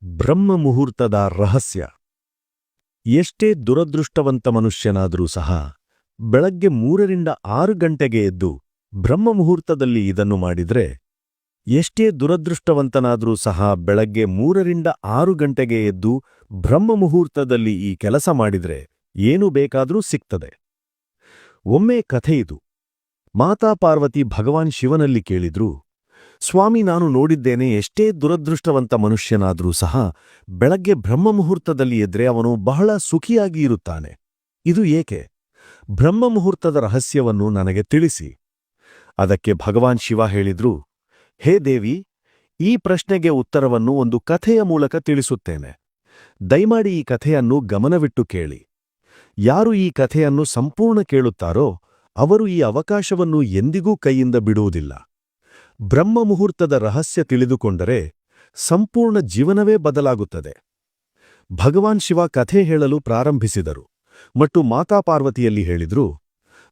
ಬ್ರಹ್ಮ ಮುಹೂರ್ತದ ರಹಸ್ಯ. ಎಷ್ಟೇ ದುರದೃಷ್ಟವಂತ ಮನುಷ್ಯನಾದರೂ ಸಹ ಬೆಳಗ್ಗೆ 3ರಿಂದ 6 ಗಂಟೆಗೆ ಎದ್ದು ಬ್ರಹ್ಮ ಮುಹೂರ್ತದಲ್ಲಿ ಇದನ್ನು ಮಾಡಿದ್ರೆ, ಎಷ್ಟೇ ದುರದೃಷ್ಟವಂತನಾದರೂ ಸಹ ಬೆಳಗ್ಗೆ 3ರಿಂದ 6 ಗಂಟೆಗೆ ಎದ್ದು ಬ್ರಹ್ಮ ಮುಹೂರ್ತದಲ್ಲಿ ಈ ಕೆಲಸ ಮಾಡಿದ್ರೆ ಏನು ಬೇಕಾದರೂ ಸಿಗ್ತದೆ. ಒಮ್ಮೆ ಕಥೆಯಿದು. ಮಾತಾ ಪಾರ್ವತಿ ಭಗವಾನ್ ಶಿವನಲ್ಲಿ ಕೇಳಿದ್ರು, ಸ್ವಾಮಿ, ನಾನು ನೋಡಿದ್ದೇನೆ, ಎಷ್ಟೇ ದುರದೃಷ್ಟವಂತ ಮನುಷ್ಯನಾದರೂ ಸಹ ಬೆಳಗ್ಗೆ ಬ್ರಹ್ಮ ಮುಹೂರ್ತದಲ್ಲಿ ಎದ್ರೆ ಅವನು ಬಹಳ ಸುಖಿಯಾಗಿ ಇರುತ್ತಾನೆ. ಇದು ಏಕೆ? ಬ್ರಹ್ಮ ಮುಹೂರ್ತದ ರಹಸ್ಯವನ್ನು ನನಗೆ ತಿಳಿಸಿ. ಅದಕ್ಕೆ ಭಗವಾನ್ ಶಿವ ಹೇಳಿದ್ರು, ಹೇ ದೇವಿ, ಈ ಪ್ರಶ್ನೆಗೆ ಉತ್ತರವನ್ನು ಒಂದು ಕಥೆಯ ಮೂಲಕ ತಿಳಿಸುತ್ತೇನೆ. ದಯಮಾಡಿ ಈ ಕಥೆಯನ್ನು ಗಮನವಿಟ್ಟು ಕೇಳಿ. ಯಾರು ಈ ಕಥೆಯನ್ನು ಸಂಪೂರ್ಣ ಕೇಳುತ್ತಾರೋ ಅವರು ಈ ಅವಕಾಶವನ್ನು ಎಂದಿಗೂ ಕೈಯಿಂದ ಬಿಡುವುದಿಲ್ಲ. ಬ್ರಹ್ಮ ಮುಹೂರ್ತದ ರಹಸ್ಯ ತಿಳಿದುಕೊಂಡರೆ ಸಂಪೂರ್ಣ ಜೀವನವೇ ಬದಲಾಗುತ್ತದೆ. ಭಗವಾನ್ ಶಿವ ಕಥೆ ಹೇಳಲು ಪ್ರಾರಂಭಿಸಿದರು ಮತ್ತು ಮಾತಾ ಪಾರ್ವತಿಯಲ್ಲಿ ಹೇಳಿದ್ರು,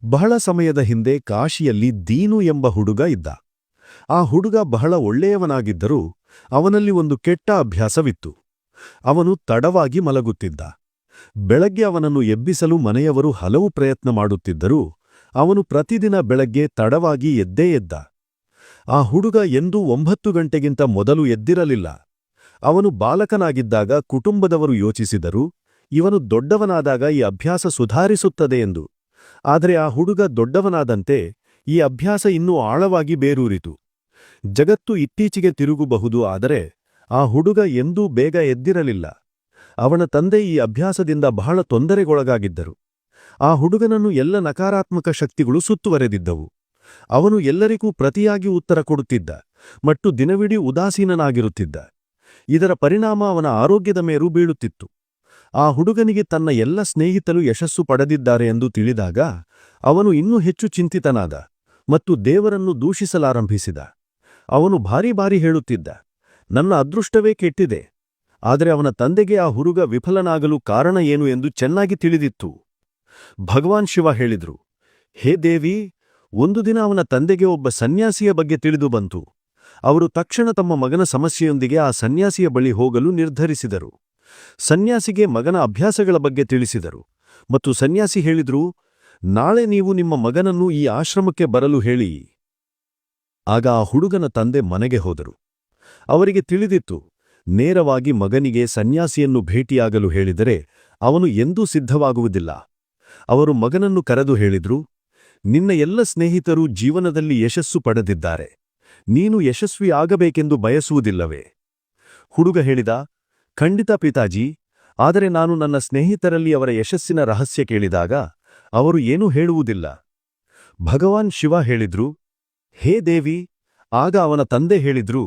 ಬಹಳ ಸಮಯದ ಹಿಂದೆ ಕಾಶಿಯಲ್ಲಿ ದೀನು ಎಂಬ ಹುಡುಗ ಇದ್ದ. ಆ ಹುಡುಗ ಬಹಳ ಒಳ್ಳೆಯವನಾಗಿದ್ದರೂ ಅವನಲ್ಲಿ ಒಂದು ಕೆಟ್ಟ ಅಭ್ಯಾಸವಿತ್ತು. ಅವನು ತಡವಾಗಿ ಮಲಗುತ್ತಿದ್ದ. ಬೆಳಗ್ಗೆ ಅವನನ್ನು ಎಬ್ಬಿಸಲು ಮನೆಯವರು ಹಲವು ಪ್ರಯತ್ನ ಮಾಡುತ್ತಿದ್ದರೂ ಅವನು ಪ್ರತಿದಿನ ಬೆಳಗ್ಗೆ ತಡವಾಗಿ ಎದ್ದೇ ಎದ್ದ. ಆ ಹುಡುಗ ಎಂದೂ 9 ಗಂಟೆಗಿಂತ ಮೊದಲು ಎದ್ದಿರಲಿಲ್ಲ. ಅವನು ಬಾಲಕನಾಗಿದ್ದಾಗ ಕುಟುಂಬದವರು ಯೋಚಿಸಿದರು, ಇವನು ದೊಡ್ಡವನಾದಾಗ ಈ ಅಭ್ಯಾಸ ಸುಧಾರಿಸುತ್ತದೆ ಎಂದು. ಆದರೆ ಆ ಹುಡುಗ ದೊಡ್ಡವನಾದಂತೆ ಈ ಅಭ್ಯಾಸ ಇನ್ನೂ ಆಳವಾಗಿ ಬೇರೂರಿತು. ಜಗತ್ತು ಇತ್ತೀಚೆಗೆ ತಿರುಗಬಹುದು, ಆದರೆ ಆ ಹುಡುಗ ಎಂದೂ ಬೇಗ ಎದ್ದಿರಲಿಲ್ಲ. ಅವನ ತಂದೆ ಈ ಅಭ್ಯಾಸದಿಂದ ಬಹಳ ತೊಂದರೆಗೊಳಗಾಗಿದ್ದರು. ಆ ಹುಡುಗನನ್ನು ಎಲ್ಲ ನಕಾರಾತ್ಮಕ ಶಕ್ತಿಗಳು ಸುತ್ತುವರೆದಿದ್ದವು. ಅವನು ಎಲ್ಲರಿಗೂ ಪ್ರತಿಯಾಗಿ ಉತ್ತರ ಕೊಡುತ್ತಿದ್ದ ಮತ್ತು ದಿನವಿಡೀ ಉದಾಸೀನನಾಗಿರುತ್ತಿದ್ದ. ಇದರ ಪರಿಣಾಮ ಅವನ ಆರೋಗ್ಯದ ಮೇಲೂ ಬೀಳುತ್ತಿತ್ತು. ಆ ಹುಡುಗನಿಗೆ ತನ್ನ ಎಲ್ಲ ಸ್ನೇಹಿತರು ಯಶಸ್ಸು ಪಡೆದಿದ್ದಾರೆ ಎಂದು ತಿಳಿದಾಗ ಅವನು ಇನ್ನೂ ಹೆಚ್ಚು ಚಿಂತಿತನಾದ ಮತ್ತು ದೇವರನ್ನು ದೂಷಿಸಲಾರಂಭಿಸಿದ. ಅವನು ಬಾರಿ ಹೇಳುತ್ತಿದ್ದ, ನನ್ನ ಅದೃಷ್ಟವೇ ಕೆಟ್ಟಿದೆ. ಆದರೆ ಅವನ ತಂದೆಗೆ ಆ ಹುಡುಗ ವಿಫಲನಾಗಲು ಕಾರಣ ಏನು ಎಂದು ಚೆನ್ನಾಗಿ ತಿಳಿದಿತ್ತು. ಭಗವಾನ್ ಶಿವ ಹೇಳಿದ್ರು, ಹೇ ದೇವಿ, ಒಂದು ದಿನ ಅವನ ತಂದೆಗೆ ಒಬ್ಬ ಸನ್ಯಾಸಿಯ ಬಗ್ಗೆ ತಿಳಿದು ಬಂತು. ಅವರು ತಕ್ಷಣ ತಮ್ಮ ಮಗನ ಸಮಸ್ಯೆಯೊಂದಿಗೆ ಆ ಸನ್ಯಾಸಿಯ ಬಳಿ ಹೋಗಲು ನಿರ್ಧರಿಸಿದರು. ಸನ್ಯಾಸಿಗೆ ಮಗನ ಅಭ್ಯಾಸಗಳ ಬಗ್ಗೆ ತಿಳಿಸಿದರು ಮತ್ತು ಸನ್ಯಾಸಿ ಹೇಳಿದ್ರು, ನಾಳೆ ನೀವು ನಿಮ್ಮ ಮಗನನ್ನು ಈ ಆಶ್ರಮಕ್ಕೆ ಬರಲು ಹೇಳಿ. ಆಗ ಆ ಹುಡುಗನ ತಂದೆ ಮನೆಗೆ ಹೋದರು. ಅವರಿಗೆ ತಿಳಿದಿತ್ತು, ನೇರವಾಗಿ ಮಗನಿಗೆ ಸನ್ಯಾಸಿಯನ್ನು ಭೇಟಿಯಾಗಲು ಹೇಳಿದರೆ ಅವನು ಎಂದೂ ಸಿದ್ಧವಾಗುವುದಿಲ್ಲ. ಅವರು ಮಗನನ್ನು ಕರೆದು ಹೇಳಿದ್ರು, ನಿನ್ನ ಎಲ್ಲ ಸ್ನೇಹಿತರು ಜೀವನದಲ್ಲಿ ಯಶಸ್ಸು ಪಡೆದಿದ್ದಾರೆ. ನೀನು ಯಶಸ್ವಿ ಆಗಬೇಕೆಂದು ಬಯಸುವುದಿಲ್ಲವೇ? ಹುಡುಗ ಹೇಳಿದ, ಖಂಡಿತ ಪಿತಾಜಿ, ಆದರೆ ನಾನು ನನ್ನ ಸ್ನೇಹಿತರಲ್ಲಿ ಅವರ ಯಶಸ್ಸಿನ ರಹಸ್ಯ ಕೇಳಿದಾಗ ಅವರು ಏನೂ ಹೇಳುವುದಿಲ್ಲ. ಭಗವಾನ್ ಶಿವ ಹೇಳಿದ್ರು, ಹೇ ದೇವಿ. ಆಗ ಅವನ ತಂದೆ ಹೇಳಿದ್ರು,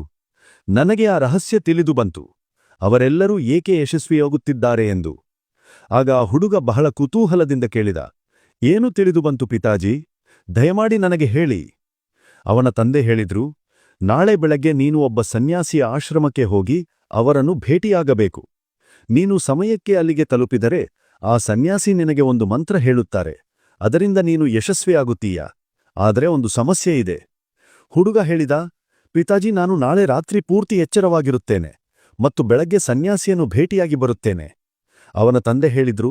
ನನಗೆ ಆ ರಹಸ್ಯ ತಿಳಿದು ಬಂತು. ಅವರೆಲ್ಲರೂ ಏಕೆ ಯಶಸ್ವಿಯಾಗುತ್ತಿದ್ದಾರೆ ಎಂದು. ಆಗ ಆ ಹುಡುಗ ಬಹಳ ಕುತೂಹಲದಿಂದ ಕೇಳಿದ, ಏನು ತಿಳಿದು ಬಂತು ಪಿತಾಜಿ? ದಯಮಾಡಿ ನನಗೆ ಹೇಳಿ. ಅವನ ತಂದೆ ಹೇಳಿದ್ರು, ನಾಳೆ ಬೆಳಗ್ಗೆ ನೀನು ಒಬ್ಬ ಸನ್ಯಾಸಿಯ ಆಶ್ರಮಕ್ಕೆ ಹೋಗಿ ಅವರನ್ನು ಭೇಟಿಯಾಗಬೇಕು. ನೀನು ಸಮಯಕ್ಕೆ ಅಲ್ಲಿಗೆ ತಲುಪಿದರೆ ಆ ಸನ್ಯಾಸಿ ನಿನಗೆ ಒಂದು ಮಂತ್ರ ಹೇಳುತ್ತಾರೆ. ಅದರಿಂದ ನೀನು ಯಶಸ್ವಿಯಾಗುತ್ತೀಯ. ಆದರೆ ಒಂದು ಸಮಸ್ಯೆ ಇದೆ. ಹುಡುಗ ಹೇಳಿದ, ಪಿತಾಜಿ, ನಾನು ನಾಳೆ ರಾತ್ರಿ ಪೂರ್ತಿ ಎಚ್ಚರವಾಗಿರುತ್ತೇನೆ ಮತ್ತು ಬೆಳಗ್ಗೆ ಸನ್ಯಾಸಿಯನ್ನು ಭೇಟಿಯಾಗಿ ಬರುತ್ತೇನೆ. ಅವನ ತಂದೆ ಹೇಳಿದ್ರು,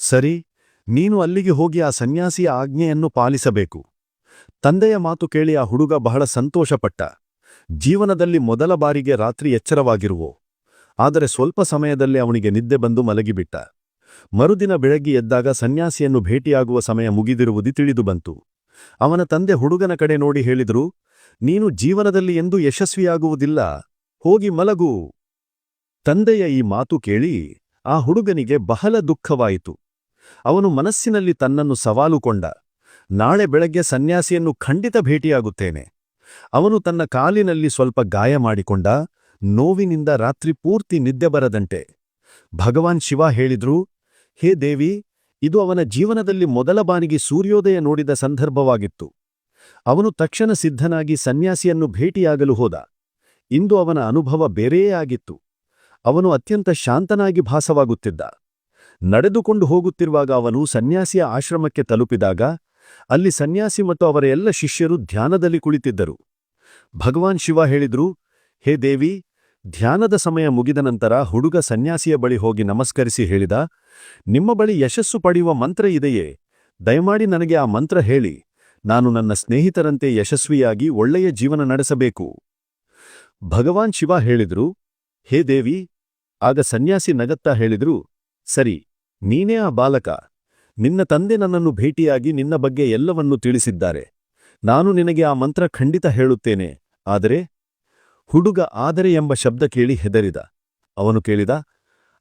ಸರಿ, ನೀನು ಅಲ್ಲಿಗೆ ಹೋಗಿ ಆ ಸನ್ಯಾಸಿಯ ಆಜ್ಞೆಯನ್ನು ಪಾಲಿಸಬೇಕು. ತಂದೆಯ ಮಾತು ಕೇಳಿ ಆ ಹುಡುಗ ಬಹಳ ಸಂತೋಷಪಟ್ಟ. ಜೀವನದಲ್ಲಿ ಮೊದಲ ಬಾರಿಗೆ ರಾತ್ರಿ ಎಚ್ಚರವಾಗಿರುವೋ. ಆದರೆ ಸ್ವಲ್ಪ ಸಮಯದಲ್ಲೇ ಅವನಿಗೆ ನಿದ್ದೆ ಬಂದು ಮಲಗಿಬಿಟ್ಟ. ಮರುದಿನ ಬೆಳಗ್ಗೆ ಎದ್ದಾಗ ಸನ್ಯಾಸಿಯನ್ನು ಭೇಟಿಯಾಗುವ ಸಮಯ ಮುಗಿದಿರುವುದು ತಿಳಿದು ಬಂತು. ಅವನ ತಂದೆ ಹುಡುಗನ ಕಡೆ ನೋಡಿ ಹೇಳಿದ್ರು, ನೀನು ಜೀವನದಲ್ಲಿ ಎಂದೂ ಯಶಸ್ವಿಯಾಗುವುದಿಲ್ಲ, ಹೋಗಿ ಮಲಗು. ತಂದೆಯ ಈ ಮಾತು ಕೇಳಿ ಆ ಹುಡುಗನಿಗೆ ಬಹಳ ದುಃಖವಾಯಿತು. ಅವನು ಮನಸ್ಸಿನಲ್ಲಿ ತನ್ನನ್ನು ಸವಾಲುಕೊಂಡ, ನಾಳೆ ಬೆಳಗ್ಗೆ ಸನ್ಯಾಸಿಯನ್ನು ಖಂಡಿತ ಭೇಟಿಯಾಗುತ್ತೇನೆ. ಅವನು ತನ್ನ ಕಾಲಿನಲ್ಲಿ ಸ್ವಲ್ಪ ಗಾಯ ಮಾಡಿಕೊಂಡ. ನೋವಿನಿಂದ ರಾತ್ರಿ ಪೂರ್ತಿ ನಿದ್ದೆ ಬರದಂತೆ. ಭಗವಾನ್ ಶಿವ ಹೇಳಿದ್ರು, ಹೇ ದೇವಿ, ಇದು ಅವನ ಜೀವನದಲ್ಲಿ ಮೊದಲ ಬಾರಿಗೆ ಸೂರ್ಯೋದಯ ನೋಡಿದ ಸಂದರ್ಭವಾಗಿತ್ತು. ಅವನು ತಕ್ಷಣ ಸಿದ್ಧನಾಗಿ ಸನ್ಯಾಸಿಯನ್ನು ಭೇಟಿಯಾಗಲು ಹೋದ. ಇಂದು ಅವನ ಅನುಭವ ಬೇರೆಯೇ ಆಗಿತ್ತು. ಅವನು ಅತ್ಯಂತ ಶಾಂತನಾಗಿ ಭಾಸವಾಗುತ್ತಿದ್ದ. ನಡೆದುಕೊಂಡು ಹೋಗುತ್ತಿರುವಾಗ ಅವನು ಸನ್ಯಾಸಿಯ ಆಶ್ರಮಕ್ಕೆ ತಲುಪಿದಾಗ ಅಲ್ಲಿ ಸನ್ಯಾಸಿ ಮತ್ತು ಅವರ ಎಲ್ಲ ಶಿಷ್ಯರು ಧ್ಯಾನದಲ್ಲಿ ಕುಳಿತಿದ್ದರು. ಭಗವಾನ್ ಶಿವ ಹೇಳಿದ್ರು, ಹೇ ದೇವಿ, ಧ್ಯಾನದ ಸಮಯ ಮುಗಿದ ನಂತರ ಹುಡುಗ ಸನ್ಯಾಸಿಯ ಬಳಿ ಹೋಗಿ ನಮಸ್ಕರಿಸಿ ಹೇಳಿದ, ನಿಮ್ಮ ಬಳಿ ಯಶಸ್ಸು ಪಡೆಯುವ ಮಂತ್ರ ಇದೆಯೇ? ದಯಮಾಡಿ ನನಗೆ ಆ ಮಂತ್ರ ಹೇಳಿ. ನಾನು ನನ್ನ ಸ್ನೇಹಿತರಂತೆ ಯಶಸ್ವಿಯಾಗಿ ಒಳ್ಳೆಯ ಜೀವನ ನಡೆಸಬೇಕು. ಭಗವಾನ್ ಶಿವ ಹೇಳಿದ್ರು, ಹೇ ದೇವಿ. ಆಗ ಸನ್ಯಾಸಿ ನಗತ್ತಾ ಹೇಳಿದ್ರು, ಸರಿ, ನೀನೇ ಆ ಬಾಲಕ. ನಿನ್ನ ತಂದೆ ನನ್ನನ್ನು ಭೇಟಿಯಾಗಿ ನಿನ್ನ ಬಗ್ಗೆ ಎಲ್ಲವನ್ನೂ ತಿಳಿಸಿದ್ದಾರೆ. ನಾನು ನಿನಗೆ ಆ ಮಂತ್ರ ಖಂಡಿತ ಹೇಳುತ್ತೇನೆ. ಆದರೆ ಹುಡುಗ ಆದರೆ ಎಂಬ ಶಬ್ದ ಕೇಳಿ ಹೆದರಿದ. ಅವನು ಕೇಳಿದ,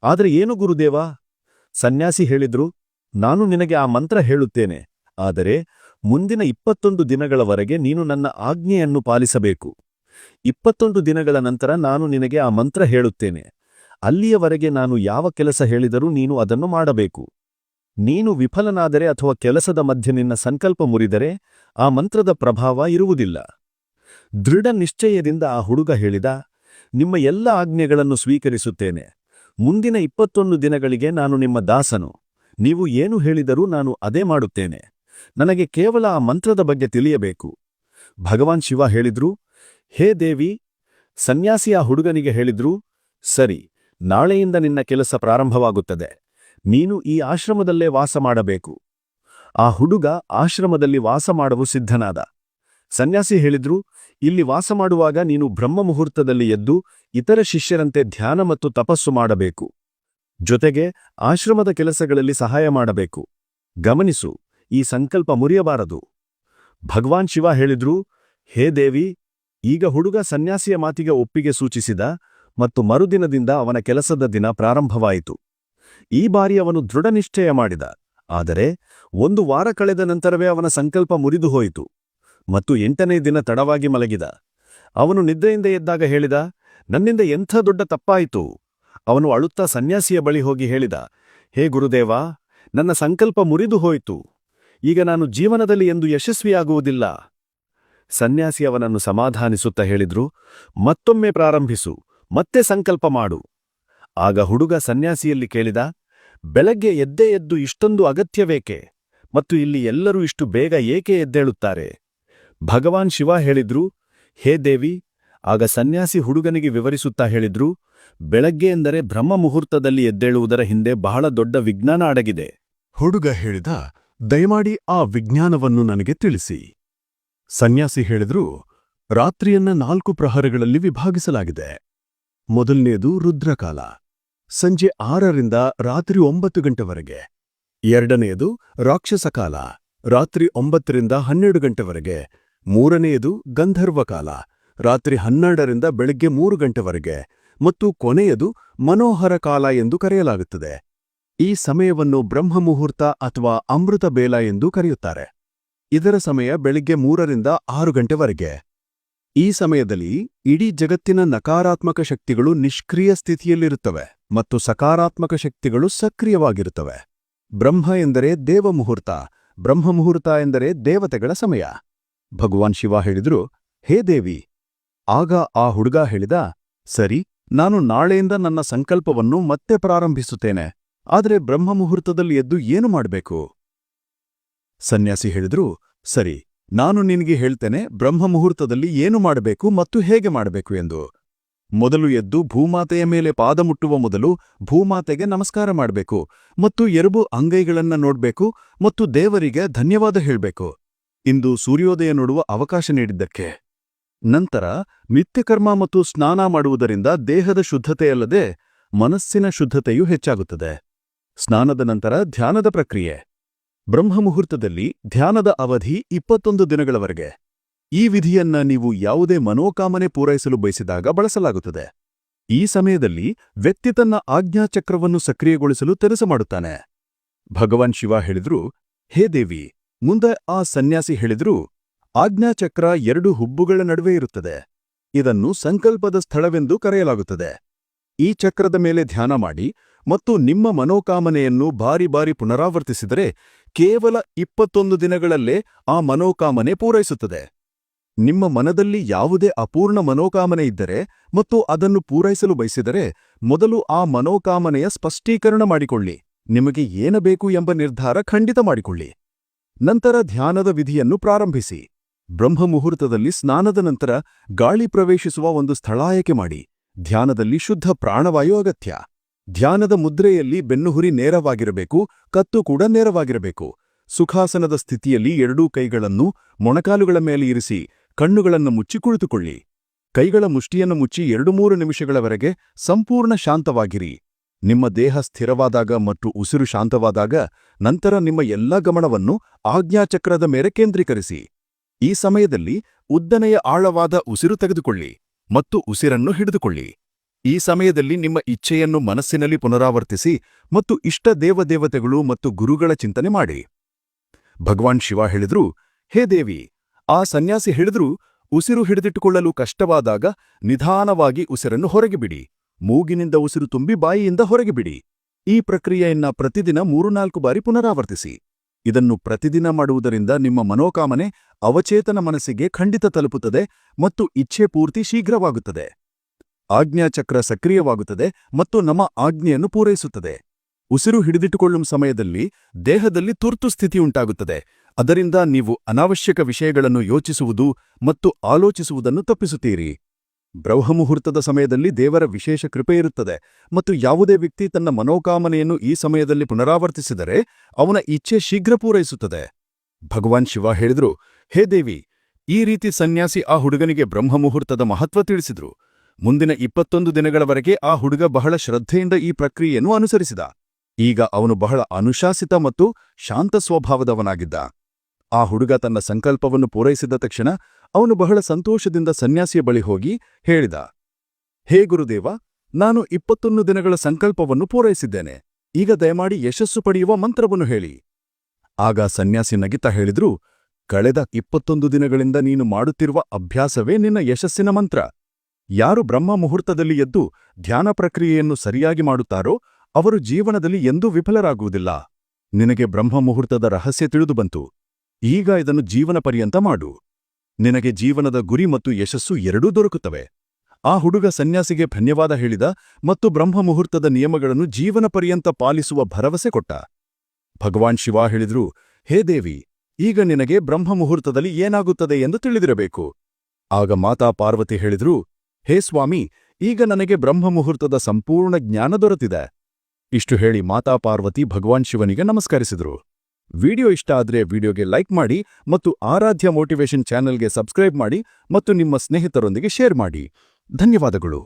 ಆದರೆ ಏನು ಗುರುದೇವಾ? ಸನ್ಯಾಸಿ ಹೇಳಿದ್ರು, ನಾನು ನಿನಗೆ ಆ ಮಂತ್ರ ಹೇಳುತ್ತೇನೆ. ಆದರೆ ಮುಂದಿನ 21 ದಿನಗಳವರೆಗೆ ನೀನು ನನ್ನ ಆಜ್ಞೆಯನ್ನು ಪಾಲಿಸಬೇಕು. 21 ದಿನಗಳ ನಂತರ ನಾನು ನಿನಗೆ ಆ ಮಂತ್ರ ಹೇಳುತ್ತೇನೆ. ಅಲ್ಲಿಯವರೆಗೆ ನಾನು ಯಾವ ಕೆಲಸ ಹೇಳಿದರೂ ನೀನು ಅದನ್ನು ಮಾಡಬೇಕು. ನೀನು ವಿಫಲನಾದರೆ ಅಥವಾ ಕೆಲಸದ ಮಧ್ಯೆ ನಿನ್ನ ಸಂಕಲ್ಪ ಮುರಿದರೆ ಆ ಮಂತ್ರದ ಪ್ರಭಾವ ಇರುವುದಿಲ್ಲ. ದೃಢ ನಿಶ್ಚಯದಿಂದ ಆ ಹುಡುಗ ಹೇಳಿದ, ನಿಮ್ಮ ಎಲ್ಲ ಆಜ್ಞೆಗಳನ್ನು ಸ್ವೀಕರಿಸುತ್ತೇನೆ. ಮುಂದಿನ 21 ದಿನಗಳಿಗೆ ನಾನು ನಿಮ್ಮ ದಾಸನು. ನೀವು ಏನು ಹೇಳಿದರೂ ನಾನು ಅದೇ ಮಾಡುತ್ತೇನೆ. ನನಗೆ ಕೇವಲ ಆ ಮಂತ್ರದ ಬಗ್ಗೆ ತಿಳಿಯಬೇಕು. ಭಗವಾನ್ ಶಿವ ಹೇಳಿದ್ರು, ಹೇ ದೇವಿ. ಸನ್ಯಾಸಿ ಆ ಹುಡುಗನಿಗೆ ಹೇಳಿದ್ರು, ಸರಿ, ನಾಳೆಯಿಂದ ನಿನ್ನ ಕೆಲಸ ಪ್ರಾರಂಭವಾಗುತ್ತದೆ. ನೀನು ಈ ಆಶ್ರಮದಲ್ಲೇ ವಾಸ ಮಾಡಬೇಕು. ಆ ಹುಡುಗ ಆಶ್ರಮದಲ್ಲಿ ವಾಸ ಮಾಡಲು ಸಿದ್ಧನಾದ. ಸನ್ಯಾಸಿ ಹೇಳಿದ್ರು, ಇಲ್ಲಿ ವಾಸ ಮಾಡುವಾಗ ನೀನು ಬ್ರಹ್ಮ ಮುಹೂರ್ತದಲ್ಲಿ ಎದ್ದು ಇತರ ಶಿಷ್ಯರಂತೆ ಧ್ಯಾನ ಮತ್ತು ತಪಸ್ಸು ಮಾಡಬೇಕು. ಜೊತೆಗೆ ಆಶ್ರಮದ ಕೆಲಸಗಳಲ್ಲಿ ಸಹಾಯ ಮಾಡಬೇಕು. ಗಮನಿಸು, ಈ ಸಂಕಲ್ಪ ಮುರಿಯಬಾರದು. ಭಗವಾನ್ ಶಿವ ಹೇಳಿದ್ರು, ಹೇ ದೇವಿ. ಈಗ ಹುಡುಗ ಸನ್ಯಾಸಿಯ ಮಾತಿಗೆ ಒಪ್ಪಿಗೆ ಸೂಚಿಸಿದ ಮತ್ತು ಮರುದಿನದಿಂದ ಅವನ ಕೆಲಸದ ದಿನ ಪ್ರಾರಂಭವಾಯಿತು. ಈ ಬಾರಿ ಅವನು ದೃಢನಿಶ್ಚಯ ಮಾಡಿದ. ಆದರೆ 1 ವಾರ ಕಳೆದ ನಂತರವೇ ಅವನ ಸಂಕಲ್ಪ ಮುರಿದು ಹೋಯಿತು ಮತ್ತು 8ನೇ ದಿನ ತಡವಾಗಿ ಮಲಗಿದ. ಅವನು ನಿದ್ರೆಯಿಂದ ಎದ್ದಾಗ ಹೇಳಿದ, ನನ್ನಿಂದ ಎಂಥ ದೊಡ್ಡ ತಪ್ಪಾಯಿತು. ಅವನು ಅಳುತ್ತಾ ಸನ್ಯಾಸಿಯ ಬಳಿ ಹೋಗಿ ಹೇಳಿದ, ಹೇ ಗುರುದೇವಾ, ನನ್ನ ಸಂಕಲ್ಪ ಮುರಿದು ಹೋಯಿತು. ಈಗ ನಾನು ಜೀವನದಲ್ಲಿ ಎಂದು ಯಶಸ್ವಿಯಾಗುವುದಿಲ್ಲ. ಸನ್ಯಾಸಿ ಅವನನ್ನು ಸಮಾಧಾನಿಸುತ್ತಾ ಹೇಳಿದ್ರು, ಮತ್ತೊಮ್ಮೆ ಪ್ರಾರಂಭಿಸು, ಮತ್ತೆ ಸಂಕಲ್ಪ ಮಾಡು. ಆಗ ಹುಡುಗ ಸನ್ಯಾಸಿಯಲ್ಲಿ ಕೇಳಿದ, ಬೆಳಗ್ಗೆ ಎದ್ದೇ ಎದ್ದು ಇಷ್ಟೊಂದು ಅಗತ್ಯವೇಕೆ? ಮತ್ತು ಇಲ್ಲಿ ಎಲ್ಲರೂ ಇಷ್ಟು ಬೇಗ ಏಕೆ ಎದ್ದೇಳುತ್ತಾರೆ? ಭಗವಾನ್ ಶಿವ ಹೇಳಿದ್ರು, ಹೇ ದೇವಿ. ಆಗ ಸನ್ಯಾಸಿ ಹುಡುಗನಿಗೆ ವಿವರಿಸುತ್ತಾ ಹೇಳಿದ್ರು, ಬೆಳಗ್ಗೆ ಎಂದರೆ ಬ್ರಹ್ಮ ಮುಹೂರ್ತದಲ್ಲಿ ಎದ್ದೇಳುವುದರ ಹಿಂದೆ ಬಹಳ ದೊಡ್ಡ ವಿಜ್ಞಾನ ಅಡಗಿದೆ. ಹುಡುಗ ಹೇಳಿದ, ದಯಮಾಡಿ ಆ ವಿಜ್ಞಾನವನ್ನು ನನಗೆ ತಿಳಿಸಿ. ಸನ್ಯಾಸಿ ಹೇಳಿದ್ರು, ರಾತ್ರಿಯನ್ನ 4 ಪ್ರಹರಗಳಲ್ಲಿ ವಿಭಾಗಿಸಲಾಗಿದೆ. ಮೊದಲನೇದು ರುದ್ರಕಾಲ, ಸಂಜೆ 6ರಿಂದ ರಾತ್ರಿ 9 ಗಂಟೆವರೆಗೆ. ಎರಡನೆಯದು ರಾಕ್ಷಸಕಾಲ, ರಾತ್ರಿ 9ರಿಂದ 12 ಗಂಟೆವರೆಗೆ. ಮೂರನೆಯದು ಗಂಧರ್ವಕಾಲ, ರಾತ್ರಿ 12ರಿಂದ ಬೆಳಗ್ಗೆ 3 ಗಂಟೆವರೆಗೆ. ಮತ್ತು ಕೊನೆಯದು ಮನೋಹರ ಕಾಲ ಎಂದು ಕರೆಯಲಾಗುತ್ತದೆ. ಈ ಸಮಯವನ್ನು ಬ್ರಹ್ಮಮುಹೂರ್ತ ಅಥವಾ ಅಮೃತ ಬೇಲ ಎಂದು ಕರೆಯುತ್ತಾರೆ. ಇದರ ಸಮಯ ಬೆಳಿಗ್ಗೆ 3ರಿಂದ 6 ಗಂಟೆವರೆಗೆ. ಈ ಸಮಯದಲ್ಲಿ ಇಡೀ ಜಗತ್ತಿನ ನಕಾರಾತ್ಮಕ ಶಕ್ತಿಗಳು ನಿಷ್ಕ್ರಿಯ ಸ್ಥಿತಿಯಲ್ಲಿರುತ್ತವೆ ಮತ್ತು ಸಕಾರಾತ್ಮಕ ಶಕ್ತಿಗಳು ಸಕ್ರಿಯವಾಗಿರುತ್ತವೆ. ಬ್ರಹ್ಮ ಎಂದರೆ ದೇವಮುಹೂರ್ತ, ಬ್ರಹ್ಮಮುಹೂರ್ತ ಎಂದರೆ ದೇವತೆಗಳ ಸಮಯ. ಭಗವಾನ್ ಶಿವ ಹೇಳಿದ್ರು, ಹೇ ದೇವಿ. ಆಗ ಆ ಹುಡುಗ ಹೇಳಿದ, ಸರಿ, ನಾನು ನಾಳೆಯಿಂದ ನನ್ನ ಸಂಕಲ್ಪವನ್ನು ಮತ್ತೆ ಪ್ರಾರಂಭಿಸುತ್ತೇನೆ. ಆದರೆ ಬ್ರಹ್ಮಮುಹೂರ್ತದಲ್ಲಿ ಎದ್ದು ಏನು ಮಾಡಬೇಕು? ಸನ್ಯಾಸಿ ಹೇಳಿದ್ರು, ಸರಿ, ನಾನು ನಿನಗೆ ಹೇಳ್ತೇನೆ ಬ್ರಹ್ಮಮುಹೂರ್ತದಲ್ಲಿ ಏನು ಮಾಡಬೇಕು ಮತ್ತು ಹೇಗೆ ಮಾಡಬೇಕು ಎಂದು. ಮೊದಲು ಎದ್ದು ಭೂಮಾತೆಯ ಮೇಲೆ ಪಾದ ಮುಟ್ಟುವ ಮೊದಲು ಭೂಮಾತೆಗೆ ನಮಸ್ಕಾರ ಮಾಡಬೇಕು ಮತ್ತು 2 ಅಂಗೈಗಳನ್ನ ನೋಡ್ಬೇಕು ಮತ್ತು ದೇವರಿಗೆ ಧನ್ಯವಾದ ಹೇಳಬೇಕು, ಇಂದು ಸೂರ್ಯೋದಯ ನೋಡುವ ಅವಕಾಶ ನೀಡಿದ್ದಕ್ಕೆ. ನಂತರ ನಿತ್ಯಕರ್ಮ ಮತ್ತು ಸ್ನಾನ ಮಾಡುವುದರಿಂದ ದೇಹದ ಶುದ್ಧತೆಯಲ್ಲದೆ ಮನಸ್ಸಿನ ಶುದ್ಧತೆಯೂ ಹೆಚ್ಚಾಗುತ್ತದೆ. ಸ್ನಾನದ ನಂತರ ಧ್ಯಾನದ ಪ್ರಕ್ರಿಯೆ. ಬ್ರಹ್ಮಮುಹೂರ್ತದಲ್ಲಿ ಧ್ಯಾನದ ಅವಧಿ 21 ದಿನಗಳವರೆಗೆ. ಈ ವಿಧಿಯನ್ನ ನೀವು ಯಾವುದೇ ಮನೋಕಾಮನೆ ಪೂರೈಸಲು ಬಯಸಿದಾಗ ಬಳಸಲಾಗುತ್ತದೆ. ಈ ಸಮಯದಲ್ಲಿ ವ್ಯಕ್ತಿ ತನ್ನ ಆಜ್ಞಾಚಕ್ರವನ್ನು ಸಕ್ರಿಯಗೊಳಿಸಲು ಕೆಲಸ ಮಾಡುತ್ತಾನೆ. ಭಗವಾನ್ ಶಿವ ಹೇಳಿದ್ರು, ಹೇ ದೇವಿ. ಮುಂದೆ ಆ ಸನ್ಯಾಸಿ ಹೇಳಿದ್ರು, ಆಜ್ಞಾಚಕ್ರ 2 ಹುಬ್ಬುಗಳ ನಡುವೆ ಇರುತ್ತದೆ. ಇದನ್ನು ಸಂಕಲ್ಪದ ಸ್ಥಳವೆಂದು ಕರೆಯಲಾಗುತ್ತದೆ. ಈ ಚಕ್ರದ ಮೇಲೆ ಧ್ಯಾನ ಮಾಡಿ ಮತ್ತು ನಿಮ್ಮ ಮನೋಕಾಮನೆಯನ್ನು ಬಾರಿ ಬಾರಿ ಪುನರಾವರ್ತಿಸಿದರೆ ಕೇವಲ 21 ದಿನಗಳಲ್ಲೇ ಆ ಮನೋಕಾಮನೆ ಪೂರೈಸುತ್ತದೆ. ನಿಮ್ಮ ಮನದಲ್ಲಿ ಯಾವುದೇ ಅಪೂರ್ಣ ಮನೋಕಾಮನೆ ಇದ್ದರೆ ಮತ್ತು ಅದನ್ನು ಪೂರೈಸಲು ಬಯಸಿದರೆ ಮೊದಲು ಆ ಮನೋಕಾಮನೆಯ ಸ್ಪಷ್ಟೀಕರಣ ಮಾಡಿಕೊಳ್ಳಿ. ನಿಮಗೆ ಏನು ಬೇಕು ಎಂಬ ನಿರ್ಧಾರ ಖಂಡಿತ ಮಾಡಿಕೊಳ್ಳಿ. ನಂತರ ಧ್ಯಾನದ ವಿಧಿಯನ್ನು ಪ್ರಾರಂಭಿಸಿ. ಬ್ರಹ್ಮಮುಹೂರ್ತದಲ್ಲಿ ಸ್ನಾನದ ನಂತರ ಗಾಳಿ ಪ್ರವೇಶಿಸುವ ಒಂದು ಸ್ಥಳ ಆಯ್ಕೆ ಮಾಡಿ ಧ್ಯಾನದಲ್ಲಿ ಶುದ್ಧ ಪ್ರಾಣವಾಯು ಅಗತ್ಯ. ಧ್ಯಾನದ ಮುದ್ರೆಯಲ್ಲಿ ಬೆನ್ನುಹುರಿ ನೇರವಾಗಿರಬೇಕು, ಕತ್ತು ಕೂಡ ನೇರವಾಗಿರಬೇಕು. ಸುಖಾಸನದ ಸ್ಥಿತಿಯಲ್ಲಿ ಎರಡೂ ಕೈಗಳನ್ನು ಮೊಣಕಾಲುಗಳ ಮೇಲೆ ಇರಿಸಿ ಕಣ್ಣುಗಳನ್ನು ಮುಚ್ಚಿ ಕುಳಿತುಕೊಳ್ಳಿ. ಕೈಗಳ ಮುಷ್ಟಿಯನ್ನು ಮುಚ್ಚಿ 2-3 ನಿಮಿಷಗಳವರೆಗೆ ಸಂಪೂರ್ಣ ಶಾಂತವಾಗಿರಿ. ನಿಮ್ಮ ದೇಹ ಸ್ಥಿರವಾದಾಗ ಮತ್ತು ಉಸಿರು ಶಾಂತವಾದಾಗ ನಂತರ ನಿಮ್ಮ ಎಲ್ಲಾ ಗಮನವನ್ನು ಆಜ್ಞಾಚಕ್ರದ ಮೇಲೆ ಕೇಂದ್ರೀಕರಿಸಿ. ಈ ಸಮಯದಲ್ಲಿ ಉದ್ದನೆಯ ಆಳವಾದ ಉಸಿರು ತೆಗೆದುಕೊಳ್ಳಿ ಮತ್ತು ಉಸಿರನ್ನು ಹಿಡಿದುಕೊಳ್ಳಿ. ಈ ಸಮಯದಲ್ಲಿ ನಿಮ್ಮ ಇಚ್ಛೆಯನ್ನು ಮನಸ್ಸಿನಲ್ಲಿ ಪುನರಾವರ್ತಿಸಿ ಮತ್ತು ಇಷ್ಟ ದೇವದೇವತೆಗಳು ಮತ್ತು ಗುರುಗಳ ಚಿಂತನೆ ಮಾಡಿ. ಭಗವಾನ್ ಶಿವ ಹೇಳಿದ್ರು, ಹೇ ದೇವಿ, ಆ ಸನ್ಯಾಸಿ ಹೇಳಿದ್ರು, ಉಸಿರು ಹಿಡಿದಿಟ್ಟುಕೊಳ್ಳಲು ಕಷ್ಟವಾದಾಗ ನಿಧಾನವಾಗಿ ಉಸಿರನ್ನು ಹೊರಗೆ ಬಿಡಿ. ಮೂಗಿನಿಂದ ಉಸಿರು ತುಂಬಿ ಬಾಯಿಯಿಂದ ಹೊರಗೆ ಬಿಡಿ. ಈ ಪ್ರಕ್ರಿಯೆಯನ್ನ ಪ್ರತಿದಿನ 3-4 ಬಾರಿ ಪುನರಾವರ್ತಿಸಿ. ಇದನ್ನು ಪ್ರತಿದಿನ ಮಾಡುವುದರಿಂದ ನಿಮ್ಮ ಮನೋಕಾಮನೆ ಅವಚೇತನ ಮನಸ್ಸಿಗೆ ಖಂಡಿತ ತಲುಪುತ್ತದೆ ಮತ್ತು ಇಚ್ಛೆ ಪೂರ್ತಿ ಶೀಘ್ರವಾಗುತ್ತದೆ. ಆಜ್ಞಾಚಕ್ರ ಸಕ್ರಿಯವಾಗುತ್ತದೆ ಮತ್ತು ನಮ್ಮ ಆಜ್ಞೆಯನ್ನು ಪೂರೈಸುತ್ತದೆ. ಉಸಿರು ಹಿಡಿದಿಟ್ಟುಕೊಳ್ಳುವ ಸಮಯದಲ್ಲಿ ದೇಹದಲ್ಲಿ ತುರ್ತು ಸ್ಥಿತಿ ಉಂಟಾಗುತ್ತದೆ. ಅದರಿಂದ ನೀವು ಅನಾವಶ್ಯಕ ವಿಷಯಗಳನ್ನು ಯೋಚಿಸುವುದು ಮತ್ತು ಆಲೋಚಿಸುವುದನ್ನು ತಪ್ಪಿಸುತ್ತೀರಿ. ಬ್ರಹ್ಮಮುಹೂರ್ತದ ಸಮಯದಲ್ಲಿ ದೇವರ ವಿಶೇಷ ಕೃಪೆ ಇರುತ್ತದೆ ಮತ್ತು ಯಾವುದೇ ವ್ಯಕ್ತಿ ತನ್ನ ಮನೋಕಾಮನೆಯನ್ನು ಈ ಸಮಯದಲ್ಲಿ ಪುನರಾವರ್ತಿಸಿದರೆ ಅವನ ಇಚ್ಛೆ ಶೀಘ್ರ ಪೂರೈಸುತ್ತದೆ. ಭಗವಾನ್ ಶಿವ ಹೇಳಿದ್ರು, ಹೇ ದೇವಿ, ಈ ರೀತಿ ಸನ್ಯಾಸಿ ಆ ಹುಡುಗನಿಗೆ ಬ್ರಹ್ಮಮುಹೂರ್ತದ ಮಹತ್ವ ತಿಳಿಸಿದ್ರು. ಮುಂದಿನ 21 ದಿನಗಳವರೆಗೆ ಆ ಹುಡುಗ ಬಹಳ ಶ್ರದ್ಧೆಯಿಂದ ಈ ಪ್ರಕ್ರಿಯೆಯನ್ನು ಅನುಸರಿಸಿದ. ಈಗ ಅವನು ಬಹಳ ಅನುಶಾಸಿತ ಮತ್ತು ಶಾಂತ ಸ್ವಭಾವದವನಾಗಿದ್ದ. ಆ ಹುಡುಗ ತನ್ನ ಸಂಕಲ್ಪವನ್ನು ಪೂರೈಸಿದ ತಕ್ಷಣ ಅವನು ಬಹಳ ಸಂತೋಷದಿಂದ ಸನ್ಯಾಸಿಯ ಬಳಿ ಹೋಗಿ ಹೇಳಿದ, ಹೇ ಗುರುದೇವ, ನಾನು 21 ದಿನಗಳ ಸಂಕಲ್ಪವನ್ನು ಪೂರೈಸಿದ್ದೇನೆ. ಈಗ ದಯಮಾಡಿ ಯಶಸ್ಸು ಪಡೆಯುವ ಮಂತ್ರವನ್ನು ಹೇಳಿ. ಆಗ ಸನ್ಯಾಸಿ ನಗಿತಾ ಹೇಳಿದ್ರು, ಕಳೆದ 21 ದಿನಗಳಿಂದ ನೀನು ಮಾಡುತ್ತಿರುವ ಅಭ್ಯಾಸವೇ ನಿನ್ನ ಯಶಸ್ಸಿನ ಮಂತ್ರ. ಯಾರು ಬ್ರಹ್ಮ ಮುಹೂರ್ತದಲ್ಲಿ ಎದ್ದು ಧ್ಯಾನ ಪ್ರಕ್ರಿಯೆಯನ್ನು ಸರಿಯಾಗಿ ಮಾಡುತ್ತಾರೋ ಅವರು ಜೀವನದಲ್ಲಿ ಎಂದೂ ವಿಫಲರಾಗುವುದಿಲ್ಲ. ನಿನಗೆ ಬ್ರಹ್ಮ ಮುಹೂರ್ತದ ರಹಸ್ಯ ತಿಳಿದುಬಂತು. ಈಗ ಇದನ್ನು ಜೀವನ ಪರ್ಯಂತ ಮಾಡು. ನಿನಗೆ ಜೀವನದ ಗುರಿ ಮತ್ತು ಯಶಸ್ಸು ಎರಡೂ ದೊರಕುತ್ತವೆ. ಆ ಹುಡುಗ ಸನ್ಯಾಸಿಗೆ ಧನ್ಯವಾದ ಹೇಳಿದ ಮತ್ತು ಬ್ರಹ್ಮ ಮುಹೂರ್ತದ ನಿಯಮಗಳನ್ನು ಜೀವನ ಪರ್ಯಂತ ಪಾಲಿಸುವ ಭರವಸೆ ಕೊಟ್ಟ. ಭಗವಾನ್ ಶಿವ ಹೇಳಿದ್ರು, ಹೇ ದೇವಿ, ಈಗ ನಿನಗೆ ಬ್ರಹ್ಮ ಮುಹೂರ್ತದಲ್ಲಿ ಏನಾಗುತ್ತದೆ ಎಂದು ತಿಳಿದಿರಬೇಕು. ಆಗ ಮಾತಾ ಪಾರ್ವತಿ ಹೇಳಿದ್ರು, ಹೇ ಸ್ವಾಮಿ, ಈಗ ನನಗೆ ಬ್ರಹ್ಮ ಮುಹೂರ್ತದ ಸಂಪೂರ್ಣ ಜ್ಞಾನ ದೊರೆತಿದೆ. ಇಷ್ಟು ಹೇಳಿ ಮಾತಾ ಪಾರ್ವತಿ ಭಗವಾನ್ ಶಿವನಿಗೆ ನಮಸ್ಕರಿಸಿದರು. ವಿಡಿಯೋ ಇಷ್ಟ ಆದ್ರೆ ವಿಡಿಯೋಗೆ ಲೈಕ್ ಮಾಡಿ ಮತ್ತು ಆರಾಧ್ಯ ಮೋಟಿವೇಶನ್ ಚಾನೆಲ್ಗೆ ಸಬ್ಸ್ಕ್ರೈಬ್ ಮಾಡಿ ಮತ್ತು ನಿಮ್ಮ ಸ್ನೇಹಿತರೊಂದಿಗೆ ಶೇರ್ ಮಾಡಿ. ಧನ್ಯವಾದಗಳು.